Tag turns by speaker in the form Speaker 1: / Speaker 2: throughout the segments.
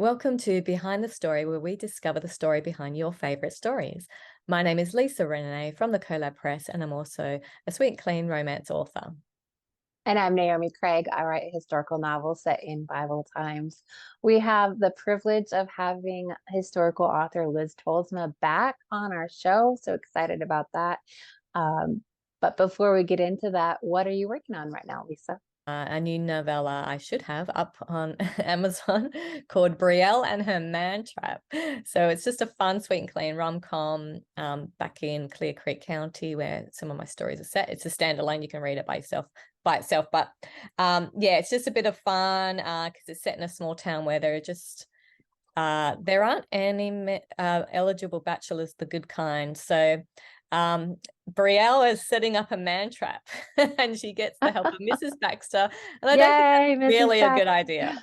Speaker 1: Welcome to Behind the Story, where we discover the story behind your favourite stories. My name is Lisa Renee from the Collab Press, and I'm also a sweet, clean romance author.
Speaker 2: And I'm Naomi Craig. I write historical novels set in Bible times. We have the privilege of having historical author Liz Tolsma back on our show. So excited about that. But before we get into that, what are you working on right now, Lisa?
Speaker 1: A new novella I should have up on Amazon called Brielle and Her Man Trap. So it's just a fun, sweet and clean rom-com back in Clear Creek County, where some of my stories are set. It's a standalone. You can read it by itself. But yeah, it's just a bit of fun because it's set in a small town where there aren't any eligible bachelors, the good kind. So Brielle is setting up a man trap and she gets the help of Mrs. Baxter. And I don't think
Speaker 2: Yay,
Speaker 1: that's
Speaker 2: Mrs.
Speaker 1: really a good
Speaker 2: Baxter.
Speaker 1: idea.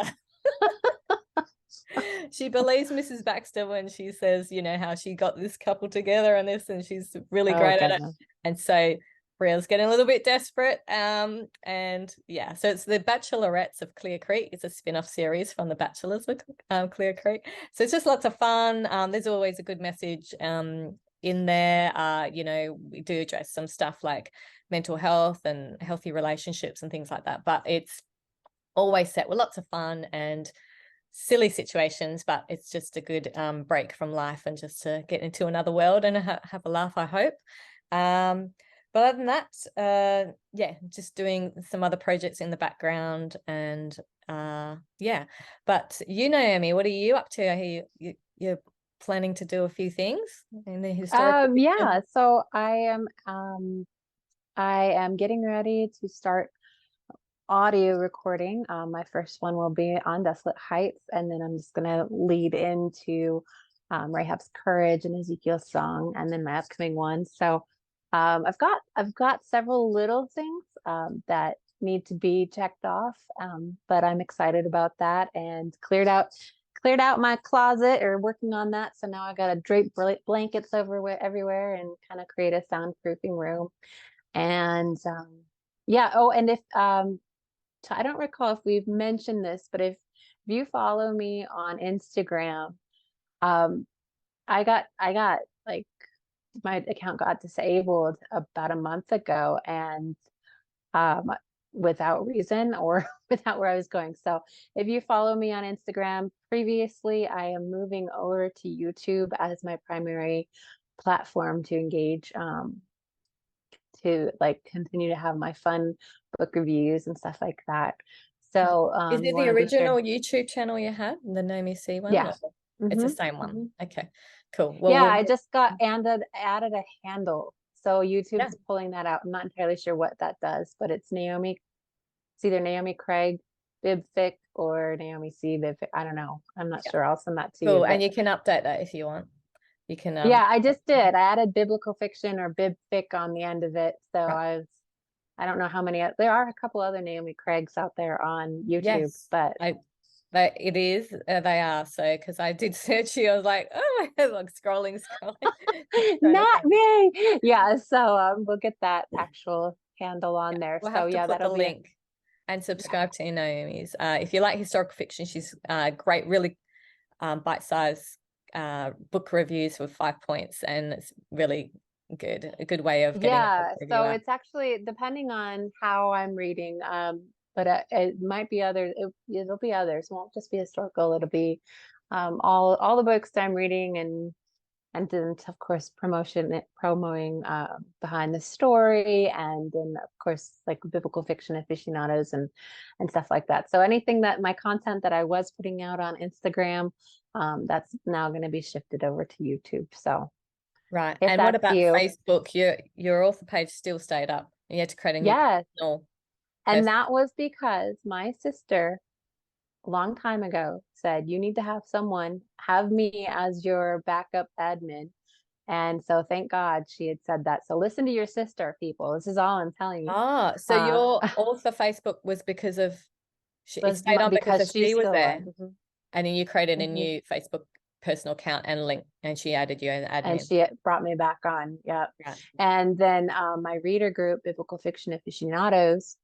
Speaker 1: She believes Mrs. Baxter when she says, how she got this couple together and this, and she's really
Speaker 2: Oh,
Speaker 1: great at it.
Speaker 2: goodness.
Speaker 1: And so Brielle's getting a little bit desperate. And yeah, so it's the Bachelorettes of Clear Creek. It's a spin-off series from the Bachelors of Clear Creek. So it's just lots of fun. There's always a good message in there. We do address some stuff like mental health and healthy relationships and things like that. But it's always set with lots of fun and silly situations, but it's just a good break from life and just to get into another world and have a laugh, I hope. But other than that, yeah, just doing some other projects in the background and yeah. But Naomi, what are you up to? I hear you're planning to do a few things in the historical
Speaker 2: Yeah,
Speaker 1: fiction.
Speaker 2: so I am getting ready to start audio recording. My first one will be on Desolate Heights, and then I'm just gonna lead into Rahab's Courage and Ezekiel's Song, and then my upcoming one. So I've got several little things that need to be checked off, but I'm excited about that and cleared out my closet or working on that. So now I got to drape blankets everywhere and kind of create a soundproofing room. And yeah. Oh, and if I don't recall if we've mentioned this, but if you follow me on Instagram, um, I got like my account got disabled about a month ago, and um, without reason or without where I was going. So if you follow me on Instagram, previously I am moving over to YouTube as my primary platform to engage, to like continue to have my fun book reviews and stuff like that. So
Speaker 1: Is it the
Speaker 2: want to be sure.
Speaker 1: original YouTube channel you had, the Naomi C one?
Speaker 2: Yeah.
Speaker 1: Or it's the
Speaker 2: hmm
Speaker 1: same
Speaker 2: hmm
Speaker 1: one. Okay, cool. Well,
Speaker 2: Yeah, I just got added a handle. So
Speaker 1: yeah.
Speaker 2: YouTube's pulling that out. I'm not entirely sure what that does, but it's Naomi. It's either Naomi Craig Bibfic or Naomi C Bibfic. I don't know. I'm not
Speaker 1: Yeah.
Speaker 2: sure. I'll send that to you.
Speaker 1: Cool. And
Speaker 2: But
Speaker 1: you can update that if you want. You can
Speaker 2: yeah, I just did. I added biblical fiction or Bibfic on the end of it. So
Speaker 1: right.
Speaker 2: I don't know how many. There are a couple other Naomi Craigs out there on YouTube,
Speaker 1: Yes.
Speaker 2: but
Speaker 1: It is. They are. So because I did search you, I was like, oh, like scrolling, trying to
Speaker 2: not
Speaker 1: find.
Speaker 2: me. Yeah. So we'll get that actual handle
Speaker 1: Yeah.
Speaker 2: on there.
Speaker 1: We'll
Speaker 2: So
Speaker 1: have to
Speaker 2: yeah,
Speaker 1: put the
Speaker 2: that'll be a
Speaker 1: link and
Speaker 2: yeah.
Speaker 1: subscribe to Naomi's. If you like historical fiction, she's great, really bite-sized book reviews with 5 points, and it's really good. A good way of getting a book
Speaker 2: Yeah,
Speaker 1: review
Speaker 2: so
Speaker 1: out.
Speaker 2: it's actually depending on how I'm reading, but it might be others. It'll be others. It won't just be historical. It'll be all the books I'm reading, and then of course promoting behind the story, and then of course like biblical fiction aficionados and stuff like that. So anything that my content that I was putting out on Instagram, that's now going to be shifted over to YouTube. So
Speaker 1: Right.
Speaker 2: if
Speaker 1: And what
Speaker 2: that's
Speaker 1: about
Speaker 2: you,
Speaker 1: Facebook? Your author page still stayed up. You had to create a new
Speaker 2: yes.
Speaker 1: personal
Speaker 2: And
Speaker 1: person.
Speaker 2: that was because my sister, a long time ago, said, you need to have someone, have me as your backup admin. And so thank God she had said that. So listen to your sister, people. This is all I'm telling you.
Speaker 1: Ah, so
Speaker 2: Uh,
Speaker 1: your author Facebook was because of it
Speaker 2: was
Speaker 1: stayed on because
Speaker 2: because
Speaker 1: of she
Speaker 2: she's
Speaker 1: was
Speaker 2: still
Speaker 1: there,
Speaker 2: alive.
Speaker 1: and then you created a
Speaker 2: hmm
Speaker 1: new Facebook personal account and link, and she added you as
Speaker 2: And
Speaker 1: admin.
Speaker 2: she brought me back on. Yep.
Speaker 1: Right.
Speaker 2: And then my reader group, Biblical Fiction Aficionados,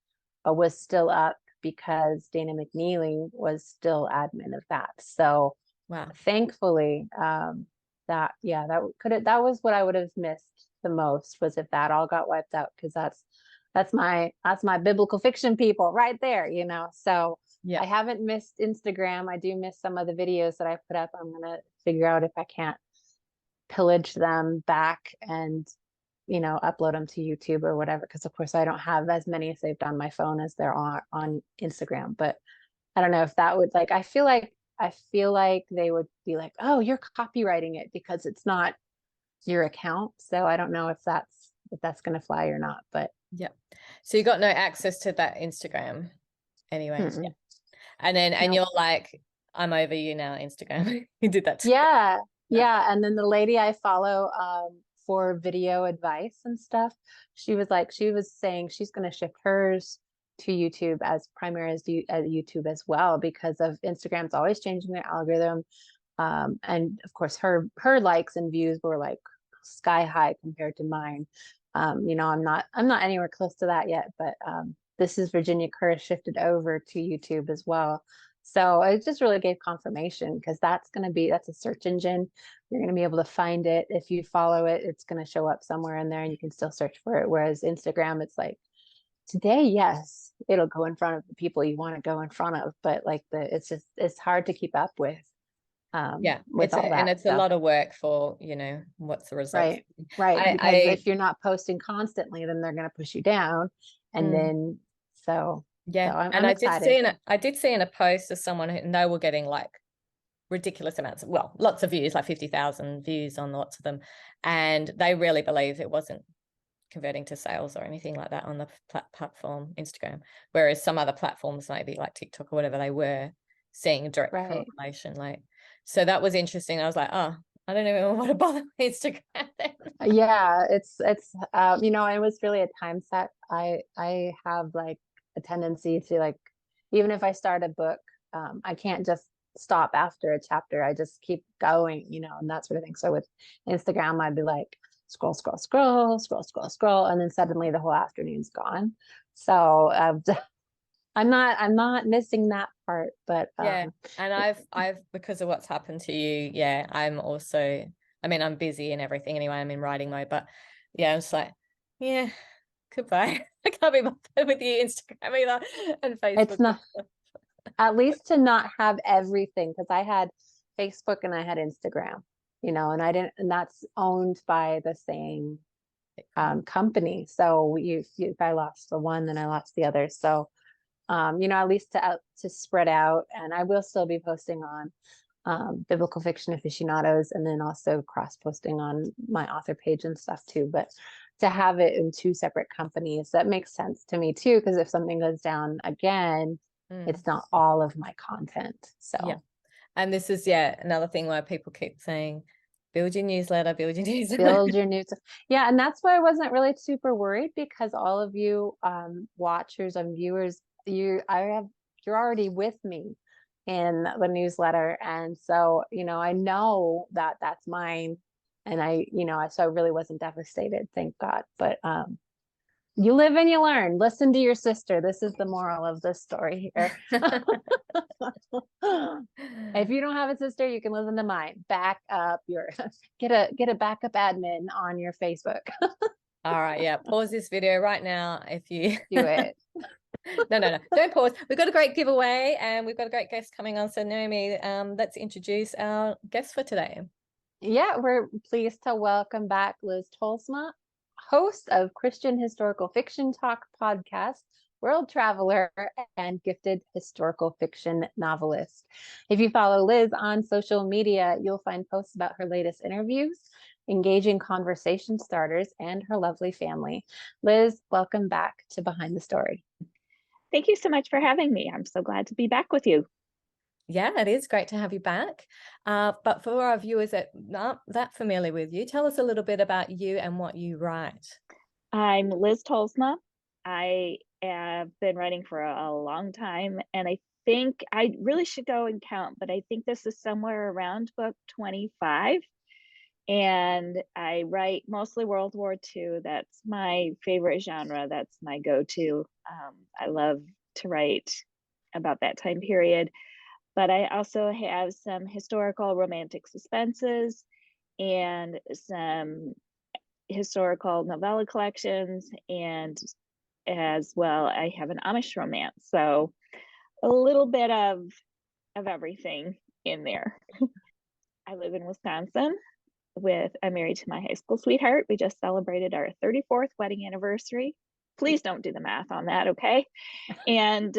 Speaker 2: was still up because Dana McNeely was still admin of that. So
Speaker 1: Wow.
Speaker 2: Thankfully, that was what I would have missed the most, was if that all got wiped out, because that's my biblical fiction people right there, So
Speaker 1: Yeah.
Speaker 2: I haven't missed Instagram. I do miss some of the videos that I put up. I'm gonna figure out if I can't pillage them back and upload them to YouTube or whatever, because of course I don't have as many saved on my phone as there are on Instagram. But I don't know if that would, like, I feel like they would be like, oh, you're copywriting it because it's not your account. So I don't know if that's going to fly or not, but
Speaker 1: Yeah. So you got no access to that Instagram anyways. Yeah.
Speaker 2: mm-mm.
Speaker 1: And
Speaker 2: Nope.
Speaker 1: you're like, I'm over you now, Instagram. You did that.
Speaker 2: Yeah. Yeah. And then the lady I follow for video advice and stuff, she was saying she's going to shift hers to YouTube as primary as YouTube as well, because of Instagram's always changing their algorithm. And of course her likes and views were like sky high compared to mine. I'm not anywhere close to that yet, but this is Virginia Kerr shifted over to YouTube as well. So it just really gave confirmation, because that's a search engine. You're going to be able to find it. If you follow it, it's going to show up somewhere in there and you can still search for it. Whereas Instagram, it's like, today, yes, it'll go in front of the people you want to go in front of, but like it's hard to keep up
Speaker 1: Yeah.
Speaker 2: with all that.
Speaker 1: It's a
Speaker 2: So
Speaker 1: lot of work for, what's the results.
Speaker 2: right, because
Speaker 1: I
Speaker 2: if you're not posting constantly, then they're going to push you down, and
Speaker 1: mm,
Speaker 2: then so
Speaker 1: yeah. And
Speaker 2: I'm excited.
Speaker 1: I did see in a post of someone and they were getting like ridiculous amounts of, well, lots of views, like 50,000 views on lots of them. And they really believe it wasn't converting to sales or anything like that on the platform Instagram, whereas some other platforms, maybe like TikTok or whatever, they were seeing direct
Speaker 2: Right.
Speaker 1: correlation. Like, so that was interesting. I was like, oh, I don't even want to bother with Instagram then.
Speaker 2: Yeah, it was really a time set. I have like a tendency to, like, even if I start a book, I can't just stop after a chapter. I just keep going, and that sort of thing. So with Instagram, I'd be like scroll, scroll, scroll, scroll, scroll, scroll, and then suddenly the whole afternoon's gone. So I'm not missing that part, but
Speaker 1: Yeah. And I've because of what's happened to you, yeah, I'm also, I mean, I'm busy and everything anyway. I'm in writing mode, but yeah, I'm just like, yeah, goodbye. I can't be bothered with you Instagram either and
Speaker 2: it's
Speaker 1: Facebook.
Speaker 2: not, at least to not have everything, because I had Facebook and I had Instagram, and I didn't, and that's owned by the same company. So if I lost the one, then I lost the other. So at least to spread out, and I will still be posting on biblical fiction aficionados, and then also cross posting on my author page and stuff too. But to have it in two separate companies, that makes sense to me too, because if something goes down again, it's not all of my content. So
Speaker 1: yeah. And this is, yeah, another thing where people keep saying, build your newsletter, build your newsletter.
Speaker 2: build your news. Yeah, and that's why I wasn't really super worried, because all of you watchers and viewers, you're already with me in the newsletter, and so I know that that's mine, and so I really wasn't devastated, thank God. But you live and you learn. Listen to your sister. This is the moral of this story here. If you don't have a sister, you can listen to mine. Back up your get a backup admin on your Facebook.
Speaker 1: All right, yeah. Pause this video right now if you
Speaker 2: Do it.
Speaker 1: No. Don't pause. We've got a great giveaway and we've got a great guest coming on. So Naomi, let's introduce our guest for today.
Speaker 2: Yeah, we're pleased to welcome back Liz Tolsma, host of Christian Historical Fiction Talk podcast, world traveler, and gifted historical fiction novelist. If you follow Liz on social media, you'll find posts about her latest interviews, engaging conversation starters, and her lovely family. Liz, welcome back to Behind the Story.
Speaker 3: Thank you so much for having me. I'm so glad to be back with you.
Speaker 1: Yeah, it is great to have you back. But for our viewers that aren't that familiar with you, tell us a little bit about you and what you write.
Speaker 3: I'm Liz Tolsma. I have been writing for a long time, and I think I really should go and count, but I think this is somewhere around book 25. And I write mostly World War II. That's my favorite genre. That's my go-to. I love to write about that time period. but I also have some historical romantic suspenses and some historical novella collections, and as well I have an Amish romance, so a little bit of everything in there. I live in Wisconsin. I'm married to my high school sweetheart. We just celebrated our 34th wedding anniversary. Please don't do the math on that, okay? And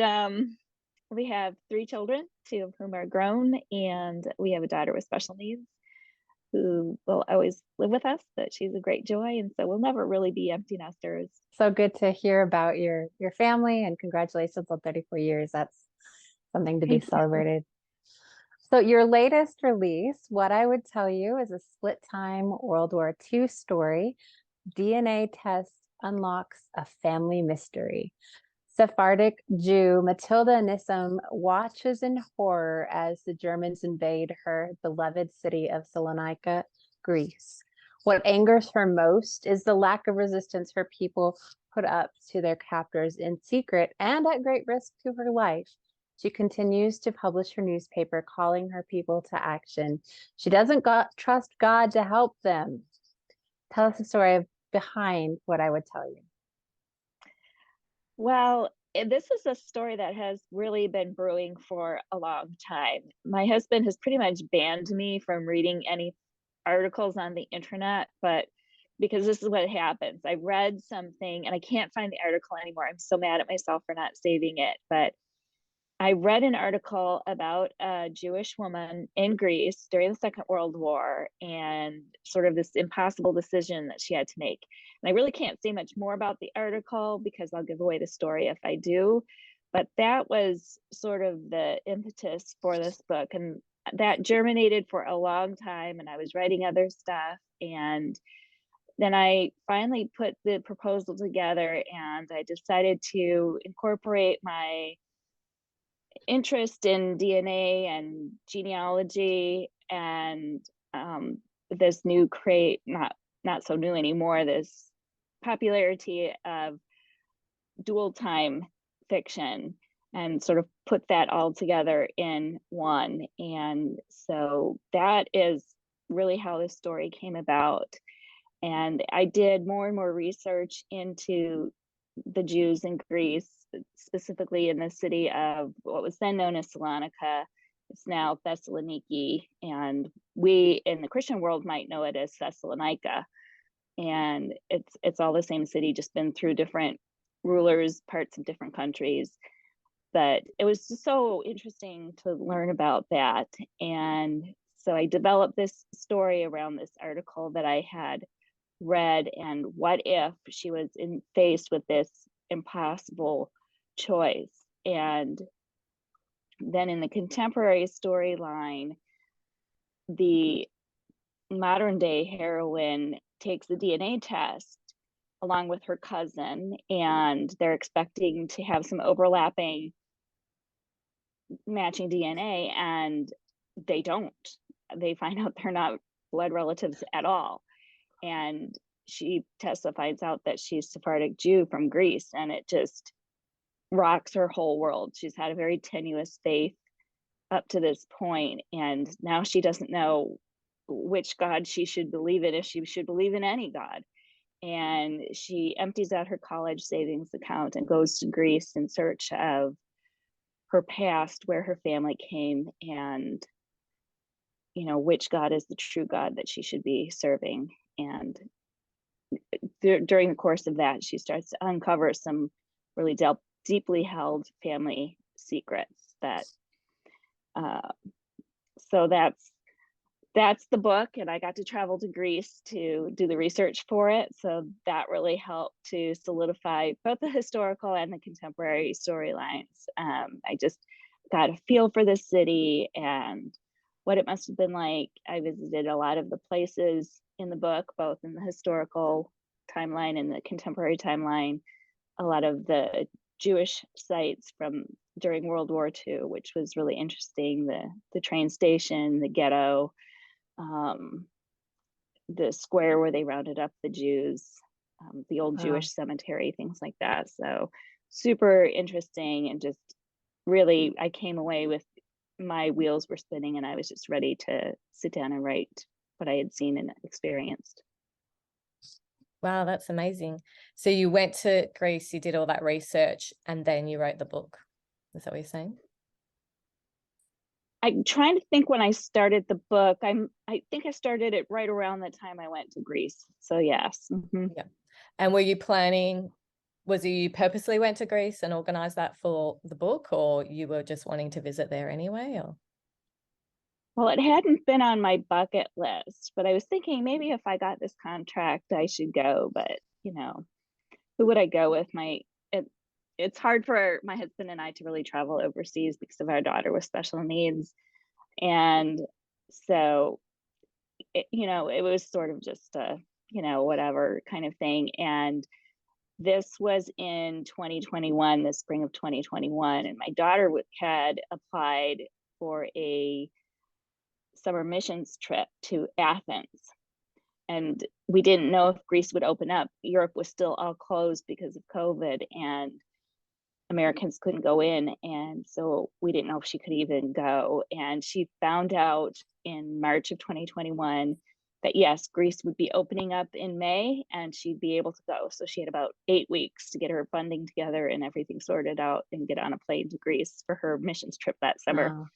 Speaker 3: we have 3 children, 2 of whom are grown, and we have a daughter with special needs who will always live with us, but she's a great joy, and so we'll never really be empty nesters.
Speaker 2: So good to hear about your family, and congratulations on 34 years. That's something to be
Speaker 3: Thank you.
Speaker 2: celebrated. So your latest release, what I would tell you, is a split time World War II story. DNA test unlocks a family mystery. Sephardic Jew Matilda Nissim watches in horror as the Germans invade her beloved city of Salonika, Greece. What angers her most is the lack of resistance her people put up to their captors in secret and at great risk to her life. She continues to publish her newspaper, calling her people to action. She doesn't trust God to help them. Tell us the story behind what I would tell you.
Speaker 3: Well, this is a story that has really been brewing for a long time. My husband has pretty much banned me from reading any articles on the internet, but because this is what happens. I read something and I can't find the article anymore. I'm so mad at myself for not saving it, but I read an article about a Jewish woman in Greece during the Second World War and sort of this impossible decision that she had to make. And I really can't say much more about the article because I'll give away the story if I do. But that was sort of the impetus for this book. And that germinated for a long time. And I was writing other stuff. And then I finally put the proposal together and I decided to incorporate my interest in DNA and genealogy and this new not so new anymore, this popularity of dual time fiction, and sort of put that all together in one. And so that is really how this story came about. And I did more and more research into the Jews in Greece, specifically in the city of what was then known as Salonika. It's now Thessaloniki, and we in the Christian world might know it as Thessalonica. And it's all the same city, just been through different rulers, parts of different countries. But it was just so interesting to learn about that. And so I developed this story around this article that I had read, and what if she was faced with this impossible choice. And then in the contemporary storyline, the modern day heroine takes the DNA test along with her cousin, and they're expecting to have some overlapping matching DNA, and they don't. They find out they're not blood relatives at all. And she finds out that she's Sephardic Jew from Greece, and it just rocks her whole world. She's had a very tenuous faith up to this point, and now she doesn't know which God she should believe in, if she should believe in any God. And she empties out her college savings account and goes to Greece in search of her past, where her family came, and which God is the true God that she should be serving. And during the course of that, she starts to uncover some really deeply held family secrets. So that's the book, and I got to travel to Greece to do the research for it. So that really helped to solidify both the historical and the contemporary storylines. I just got a feel for the city and what it must have been like. I visited a lot of the places in the book, both in the historical timeline and the contemporary timeline, a lot of the Jewish sites from during World War II, which was really interesting. The train station, the ghetto, the square where they rounded up the Jews, the old Jewish cemetery, things like that. So super interesting, and just really, I came away with my wheels were spinning and I was just ready to sit down and write what I had seen and experienced.
Speaker 1: Wow, that's amazing. So you went to Greece, you did all that research, and then you wrote the book. Is that what you're saying?
Speaker 3: I'm trying to think when I started the book. I think I started it right around the time I went to Greece. So yes. Mm-hmm.
Speaker 1: Yeah. And were you planning, you purposely went to Greece and organized that for the book, or you were just wanting to visit there anyway? Or
Speaker 3: Well, it hadn't been on my bucket list, but I was thinking maybe if I got this contract, I should go. But who would I go with? It's hard for my husband and I to really travel overseas because of our daughter with special needs. And so, it was sort of just a, whatever kind of thing. And this was in 2021, the spring of 2021. And my daughter had applied for a summer missions trip to Athens. And we didn't know if Greece would open up. Europe was still all closed because of COVID, and Americans couldn't go in. And so we didn't know if she could even go. And she found out in March of 2021 that yes, Greece would be opening up in May and she'd be able to go. So she had about 8 weeks to get her funding together and everything sorted out and get on a plane to Greece for her missions trip that summer.
Speaker 2: Wow.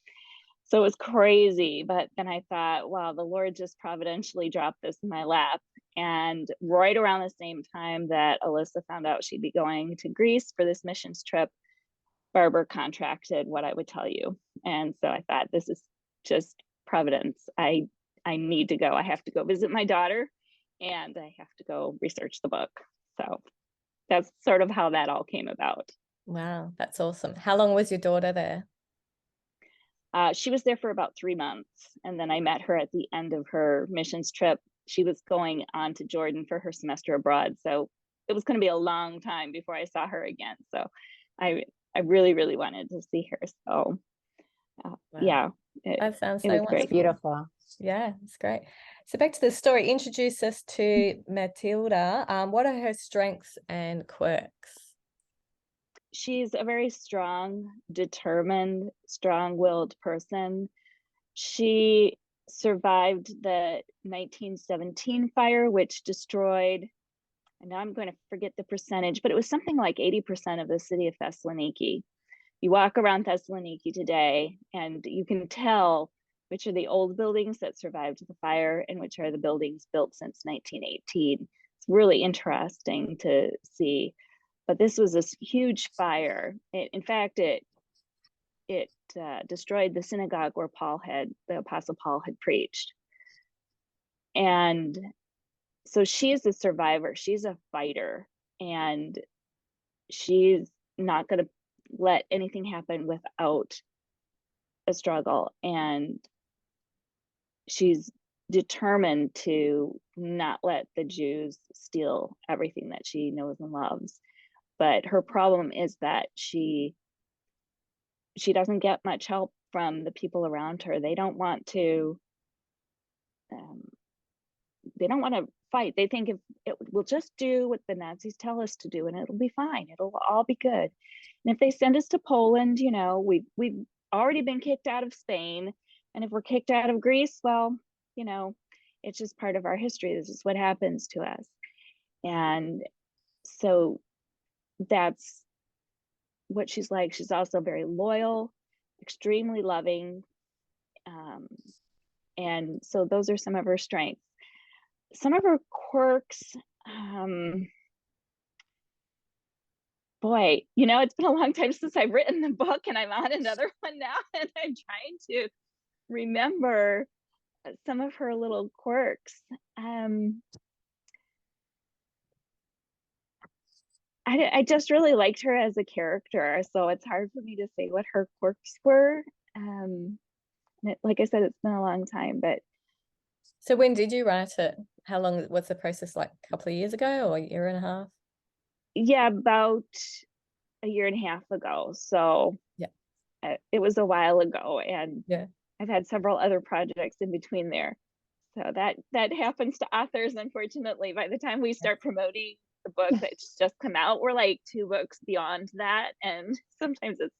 Speaker 3: So it was crazy. But then I thought, wow, the Lord just providentially dropped this in my lap. And right around the same time that Alyssa found out she'd be going to Greece for this missions trip, Barbara contracted What I Would Tell You. And so I thought, this is just providence. I need to go. I have to go visit my daughter and I have to go research the book. So that's sort of how that all came about.
Speaker 1: wow, that's awesome. How long was your daughter there?
Speaker 3: She was there for about 3 months. And then I met her at the end of her missions trip. She was going on to Jordan for her semester abroad. So it was going to be a long time before I saw her again. So I really, really wanted to see her. So
Speaker 1: Wow.
Speaker 3: yeah,
Speaker 1: That sounds
Speaker 3: it
Speaker 1: so
Speaker 3: was
Speaker 1: wonderful.
Speaker 3: great.
Speaker 2: Beautiful.
Speaker 1: Yeah, it's great. So back to the story. Introduce us to Matilda. What are her strengths and quirks?
Speaker 3: She's a very strong, determined, strong-willed person. She survived the 1917 fire, which destroyed, and now I'm going to forget the percentage, but it was something like 80% of the city of Thessaloniki. You walk around Thessaloniki today and you can tell which are the old buildings that survived the fire and which are the buildings built since 1918. It's really interesting to see. But this was this huge fire. In fact, it destroyed the synagogue where the Apostle Paul had preached. And so she's a survivor. She's a fighter, and she's not going to let anything happen without a struggle. And she's determined to not let the Jews steal everything that she knows and loves. But her problem is that she doesn't get much help from the people around her. They don't want to fight. They think if we'll just do what the Nazis tell us to do and it'll be fine. It'll all be good. And if they send us to Poland, we've already been kicked out of Spain. And if we're kicked out of Greece, well, it's just part of our history. This is what happens to us. And so that's what she's like. She's also very loyal, extremely loving. And so those are some of her strengths. Some of her quirks, boy, it's been a long time since I've written the book and I'm on another one now and I'm trying to remember some of her little quirks. I just really liked her as a character, so it's hard for me to say what her quirks were. Like I said, it's been a long time, but.
Speaker 1: So when did you write it? How long was the process, like a couple of years ago or a year and a half?
Speaker 3: Yeah, about a year and a half ago. So
Speaker 1: yeah,
Speaker 3: it was a while ago, and
Speaker 1: yeah,
Speaker 3: I've had several other projects in between there. So that happens to authors, unfortunately. By the time we start promoting the book that's just come out, we're like 2 books beyond that, and sometimes it's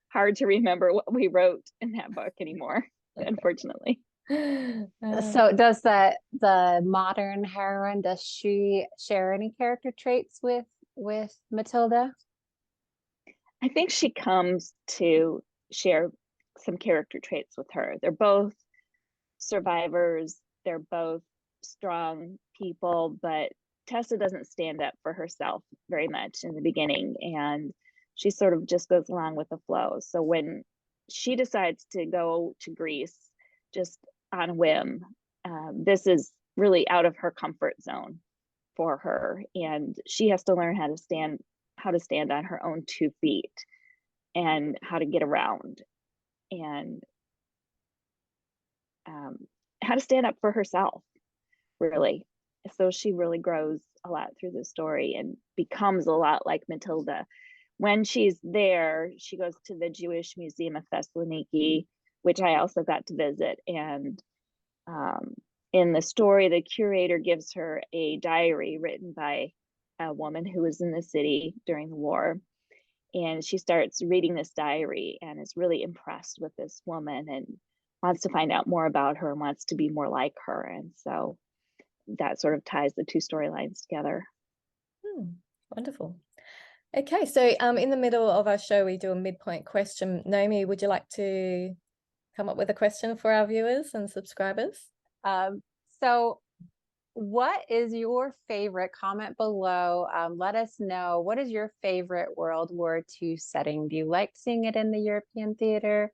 Speaker 3: hard to remember what we wrote in that book anymore, unfortunately.
Speaker 2: So does the modern heroine, does she share any character traits with Matilda?
Speaker 3: I think she comes to share some character traits with her. They're both survivors, they're both strong people, but Tessa doesn't stand up for herself very much in the beginning, and she sort of just goes along with the flow. So when she decides to go to Greece just on a whim, this is really out of her comfort zone for her, and she has to learn how to stand on her own 2 feet and how to get around, and how to stand up for herself, really. So she really grows a lot through the story and becomes a lot like Matilda. When she's there, she goes to the Jewish Museum of Thessaloniki, which I also got to visit. And in the story, the curator gives her a diary written by a woman who was in the city during the war. And she starts reading this diary and is really impressed with this woman and wants to find out more about her and wants to be more like her. And so that sort of ties the 2 storylines together.
Speaker 1: Wonderful. Okay, so in the middle of our show, we do a midpoint question. Naomi, would you like to come up with a question for our viewers and subscribers?
Speaker 2: So what is your favorite? Comment below. Let us know, what is your favorite World War II setting? Do you like seeing it in the European theater,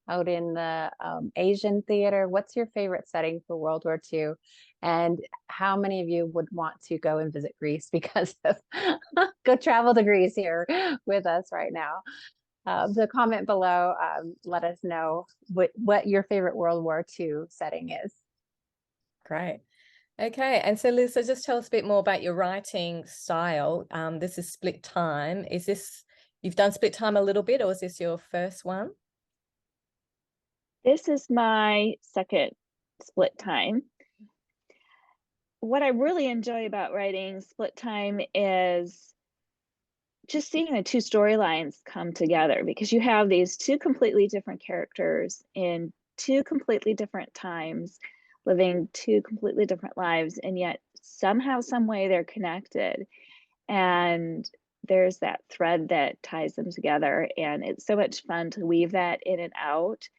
Speaker 2: out in the Asian theater? What's your favorite setting for World War II? And how many of you would want to go and visit Greece because of go travel to Greece here with us right now? So comment below. Let us know what your favorite World War II setting is.
Speaker 1: Great. Okay, and so Liz, so just tell us a bit more about your writing style. This is split time. Is this, you've done split time a little bit, or is this your first one?
Speaker 3: This is my second split time. What I really enjoy about writing split time is just seeing the 2 storylines come together, because you have these 2 completely different characters in 2 completely different times, living 2 completely different lives, and yet somehow, some way they're connected. And there's that thread that ties them together, and it's so much fun to weave that in and out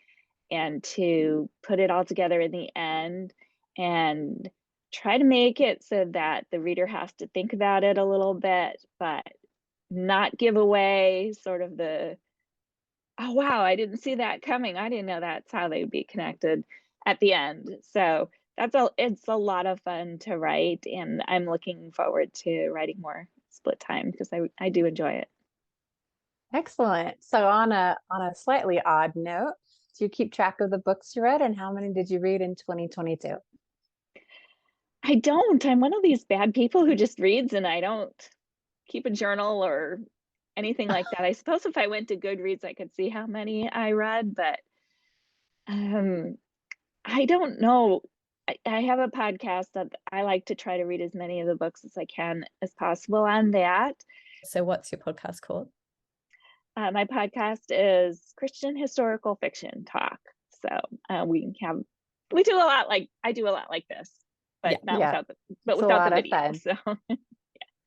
Speaker 3: and to put it all together in the end and try to make it so that the reader has to think about it a little bit, but not give away sort of the, oh wow, I didn't see that coming, I didn't know that's how they would be connected at the end. So it's a lot of fun to write, and I'm looking forward to writing more split time because I do enjoy it.
Speaker 2: Excellent. So on a slightly odd note, do you keep track of the books you read, and how many did you read in 2022?
Speaker 3: I don't. I'm one of these bad people who just reads, and I don't keep a journal or anything like that. I suppose if I went to Goodreads, I could see how many I read, but I don't know. I have a podcast that I like to try to read as many of the books as I can as possible on that.
Speaker 1: So what's your podcast called?
Speaker 3: My podcast is Christian Historical Fiction Talk. So we do a lot like, I do a lot like this, but without the video. So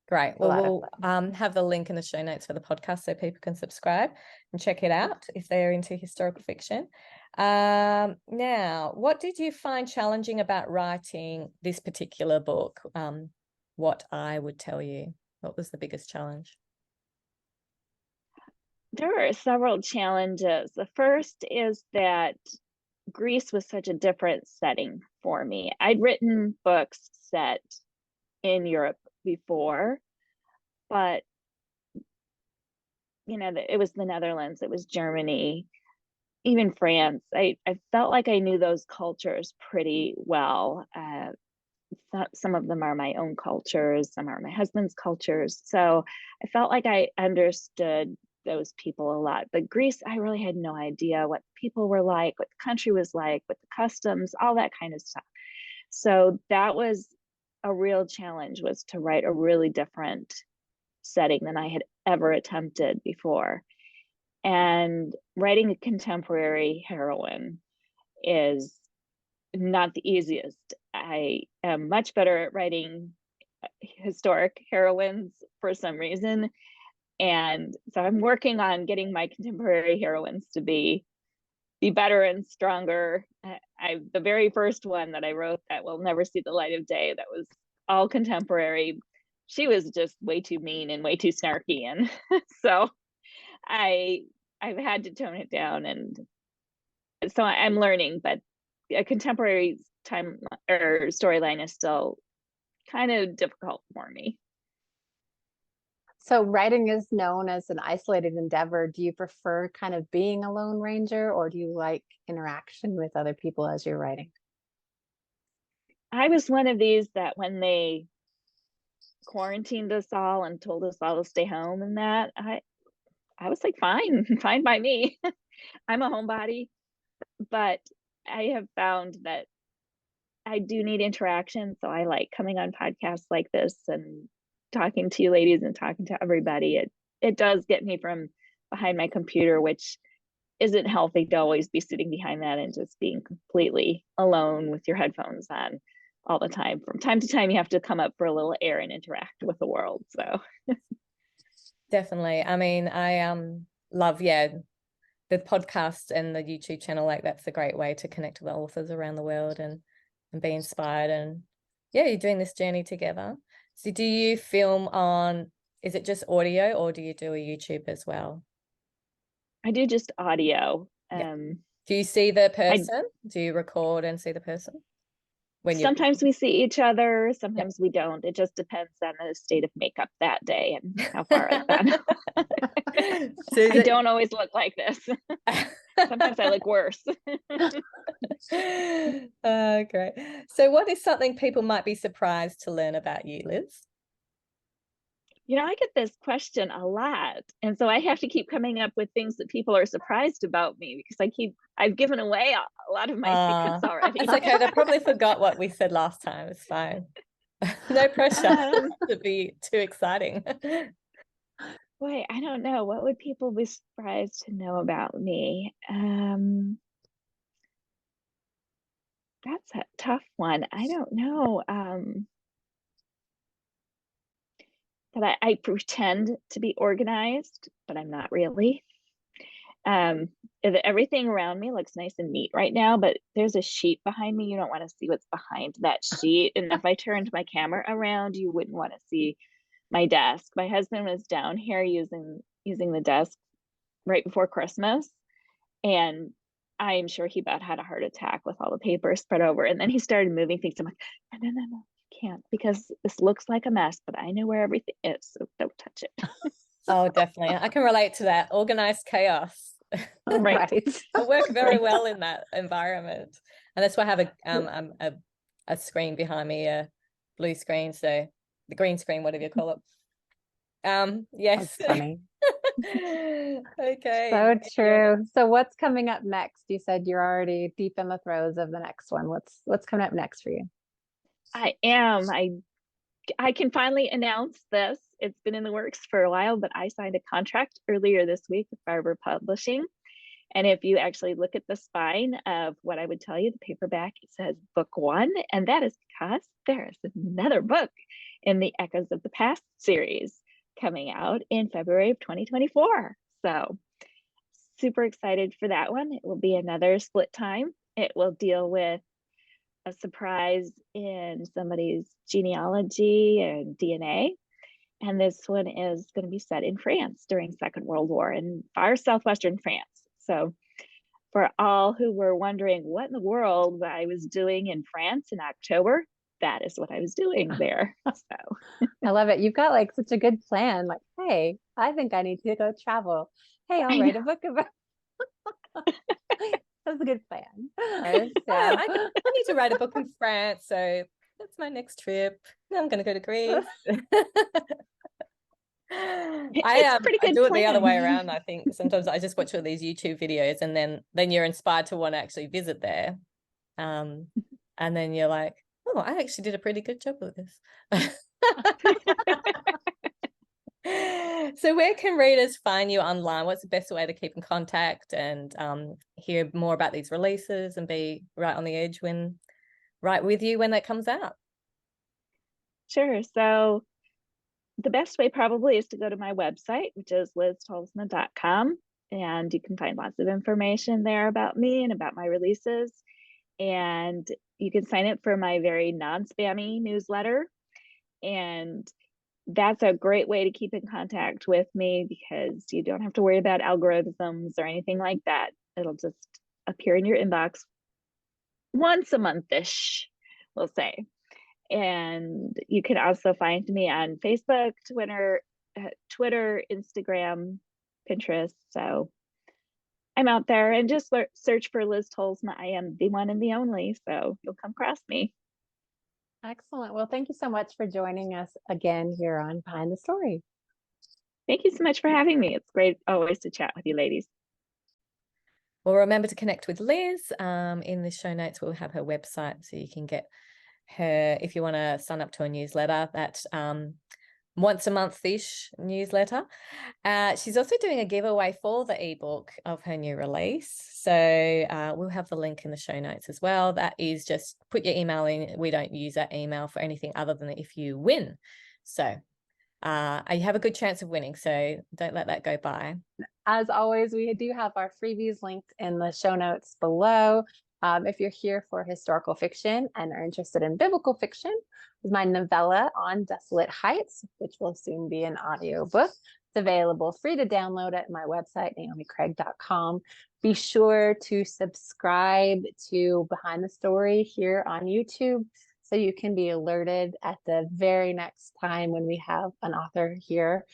Speaker 1: great. Well, we'll have the link in the show notes for the podcast so people can subscribe and check it out if they're into historical fiction. Now, what did you find challenging about writing this particular book? What I would tell you, what was the biggest challenge?
Speaker 3: There are several challenges. The first is that Greece was such a different setting for me. I'd written books set in Europe before, but it was the Netherlands, it was Germany, even France. I felt like I knew those cultures pretty well. Some of them are my own cultures, some are my husband's cultures. So I felt like I understood those people a lot. But Greece, I really had no idea what people were like, what the country was like, what the customs, all that kind of stuff. So that was a real challenge, was to write a really different setting than I had ever attempted before. And writing a contemporary heroine is not the easiest. I am much better at writing historic heroines for some reason. And so I'm working on getting my contemporary heroines to be better and stronger. The very first one that I wrote that will never see the light of day, that was all contemporary, she was just way too mean and way too snarky. And so I've had to tone it down, and so I'm learning, but a contemporary time or storyline is still kind of difficult for me.
Speaker 2: So writing is known as an isolated endeavor. Do you prefer kind of being a lone ranger, or do you like interaction with other people as you're writing?
Speaker 3: I was one of these that when they quarantined us all and told us all to stay home and that, I was like, fine, fine by me. I'm a homebody, but I have found that I do need interaction. So I like coming on podcasts like this and talking to you ladies and talking to everybody. It does get me from behind my computer, which isn't healthy to always be sitting behind that and just being completely alone with your headphones on all the time. From time to time, you have to come up for a little air and interact with the world. So
Speaker 1: definitely. I mean, I love, the podcast and the YouTube channel. Like, that's a great way to connect with the authors around the world and be inspired. And you're doing this journey together. So do you film on, is it just audio, or do you do a YouTube as well?
Speaker 3: I do just audio.
Speaker 1: Do you see the person? Do you record and see the person?
Speaker 3: Sometimes we see each other, sometimes we don't. It just depends on the state of makeup that day and how far I've gone. I don't always look like this. Sometimes I look worse.
Speaker 1: Great. So what is something people might be surprised to learn about you, Liz?
Speaker 3: I get this question a lot. And so I have to keep coming up with things that people are surprised about me, because I've given away a lot of my secrets already.
Speaker 1: It's okay. They probably forgot what we said last time. It's fine. No pressure to be too exciting.
Speaker 3: Boy, I don't know. What would people be surprised to know about me? That's a tough one. I don't know. That I pretend to be organized, but I'm not really. Everything around me looks nice and neat right now, but there's a sheet behind me. You don't want to see what's behind that sheet. And if I turned my camera around, you wouldn't want to see my desk. My husband was down here using the desk right before Christmas, and I am sure he about had a heart attack with all the papers spread over. And then he started moving things. I'm like, no, you can't, because this looks like a mess, but I know where everything is, so don't touch it.
Speaker 1: Oh, definitely. I can relate to that. Organized chaos.
Speaker 3: Right.
Speaker 1: I work very well in that environment. And that's why I have a screen behind me, a blue screen, so the green screen, whatever you call it. Yes.
Speaker 2: That's funny.
Speaker 1: Okay.
Speaker 2: So true. So what's coming up next? You said you're already deep in the throes of the next one. What's coming up next for you?
Speaker 3: I am. I can finally announce this. It's been in the works for a while, but I signed a contract earlier this week with Barber Publishing. And if you actually look at the spine of what I would tell you, the paperback, it says book 1. And that is because there is another book in the Echoes of the Past series coming out in February of 2024. So super excited for that one. It will be another split time. It will deal with a surprise in somebody's genealogy and DNA. And this one is going to be set in France during Second World War in far southwestern France. So for all who were wondering what in the world I was doing in France in October, that is what I was doing there. So
Speaker 2: I love it. You've got like such a good plan. Like, hey, I think I need to go travel. Hey, I'll write a book about that's a good plan.
Speaker 1: I need to write a book in France, so that's my next trip. I'm going to go to Greece. I do it the other way around. I think sometimes I just watch all these YouTube videos, and then you're inspired to want to actually visit there, and then you're like, oh, I actually did a pretty good job with this. So where can readers find you online? What's the best way to keep in contact and hear more about these releases and be right on the edge right with you when that comes out?
Speaker 3: Sure. So the best way probably is to go to my website, which is liztolsma.com. And you can find lots of information there about me and about my releases. And you can sign up for my very non-spammy newsletter. And that's a great way to keep in contact with me because you don't have to worry about algorithms or anything like that. It'll just appear in your inbox once a month-ish, we'll say. And you can also find me on Facebook, Twitter, Instagram, Pinterest. So I'm out there, and just search for Liz Tolsma. I am the one and the only, so you'll come across me.
Speaker 2: Excellent. Well, thank you so much for joining us again here on Behind the Story.
Speaker 3: Thank you so much for having me. It's great always to chat with you ladies.
Speaker 1: Well, remember to connect with Liz. In the show notes, we'll have her website so you can get her if you want to sign up to a newsletter, that once a month-ish newsletter. She's also doing a giveaway for the ebook of her new release. So we'll have the link in the show notes as well. That is just put your email in. We don't use that email for anything other than if you win. So you have a good chance of winning. So don't let that go by.
Speaker 2: As always, we do have our freebies linked in the show notes below. If you're here for historical fiction and are interested in biblical fiction, is my novella On Desolate Heights, which will soon be an audiobook. It's available free to download at my website, naomicraig.com. Be sure to subscribe to Behind the Story here on YouTube so you can be alerted at the very next time when we have an author here.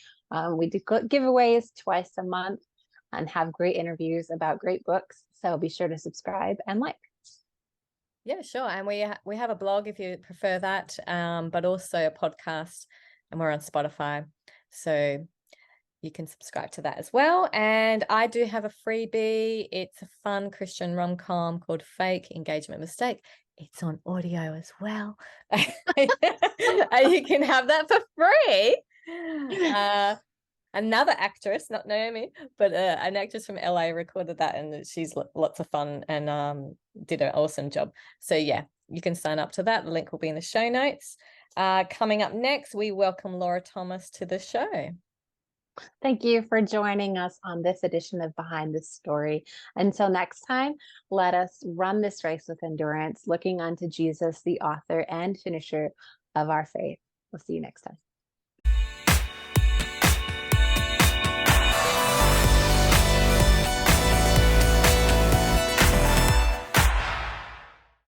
Speaker 2: We do giveaways twice a month and have great interviews about great books. So be sure to subscribe and like.
Speaker 1: Yeah, sure. And we have a blog if you prefer that, but also a podcast, and we're on Spotify. So you can subscribe to that as well. And I do have a freebie. It's a fun Christian rom-com called Fake Engagement Mistake. It's on audio as well. And you can have that for free. Another actress, not Naomi, but an actress from LA recorded that, and she's lots of fun and did an awesome job. So yeah, you can sign up to that. The link will be in the show notes. Coming up next, we welcome Laura Thomas to the show.
Speaker 2: Thank you for joining us on this edition of Behind the Story. Until next time, let us run this race with endurance, looking unto Jesus, the author and finisher of our faith. We'll see you next time.